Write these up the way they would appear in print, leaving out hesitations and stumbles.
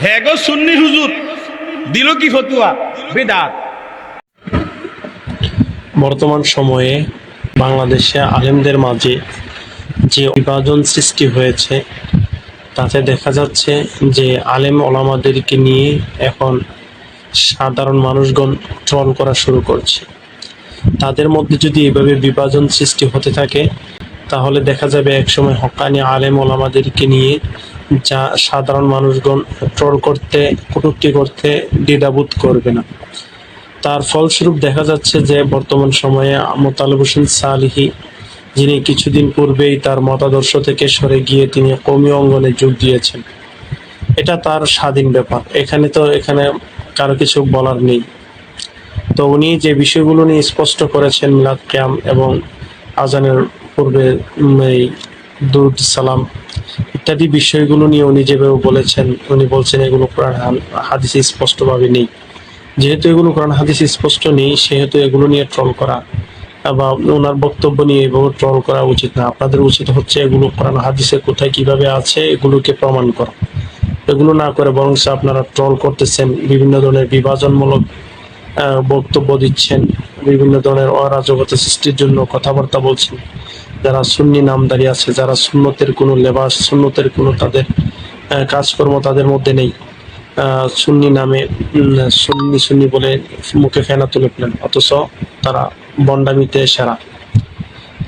হ্যাঁ গো সুন্নি হুজুর দিল কি ফতুয়া বেদাত। বর্তমান সময়ে বাংলাদেশে আলেমদের মাঝে যে বিভাজন সৃষ্টি হয়েছে তাতে দেখা যাচ্ছে যে আলেম ওলামাদেরকে নিয়ে এখন সাধারণ মানুষগণ ট্রল করা শুরু করছে। তাদের মধ্যে যদি এভাবে বিভাজন সৃষ্টি হতে থাকে তাহলে দেখা যাবে একসময় হক্কানি আলেম ওলামাদেরকে নিয়ে যা সাধারণ মানুষগণ ট্রল করতে কটূক্তি করতে দ্বিধাবোধ করবে না। তার ফলস্বরূপ দেখা যাচ্ছে যে বর্তমান সময়ে মোতালেব হোসেন সালিহি, যিনি কিছুদিন পূর্বেই তার মতাদর্শ থেকে সরে গিয়ে তিনি কওমি অঙ্গনে যোগ দিয়েছেন, এটা তার স্বাধীন ব্যাপার, এখানে কারো কিছু বলার নেই। তো উনি যে বিষয়গুলো নিয়ে স্পষ্ট করেছেন, মিলাদ কিয়াম এবং আজানের পূর্বে এই দুরূদ সালাম ইত্যাদি বিষয়গুলো নিয়ে উনি যেভাবে বলেছেন, উনি বলছেন এগুলো কোরআন হাদিসে স্পষ্টভাবে নেই। যেহেতু এগুলো কোরআন হাদিসে স্পষ্ট নেই, সেহেতু এগুলো নিয়ে ট্রল করা বা ওনার বক্তব্য নিয়ে এভাবে ট্রল করা উচিত না। আপনাদের উচিত হচ্ছে এগুলো কোরআন হাদিসে কোথায় কিভাবে আছে এগুলোকে প্রমাণ করা। এগুলো না করে বরং আপনারা ট্রল করতেছেন, বিভিন্ন ধরনের বিভাজনমূলক বক্তব্য দিচ্ছেন, বিভিন্ন ধরনের অরাজকতা সৃষ্টির জন্য কথাবার্তা বলছেন। যারা সুন্নি নামদারি আছে, যারা সুন্নতের কোনো লেবাস, সুন্নতের কোনো তাদের কাজকর্ম তাদের মধ্যে নেই, সুন্নি নামে সুন্নি সুন্নি বলে মুখে ফেনা তুলে ফেলেন, অথচ তারা বন্ডামিতে সেরা।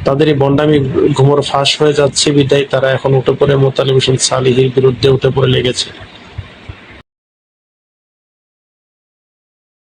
তাদের এই বন্ডামি ঘুমোর ফাঁস হয়ে যাচ্ছে বিদায় তারা এখন উঠে পড়ে মোতালেব হোসেন সালিহির বিরুদ্ধে উঠে পড়ে লেগেছে।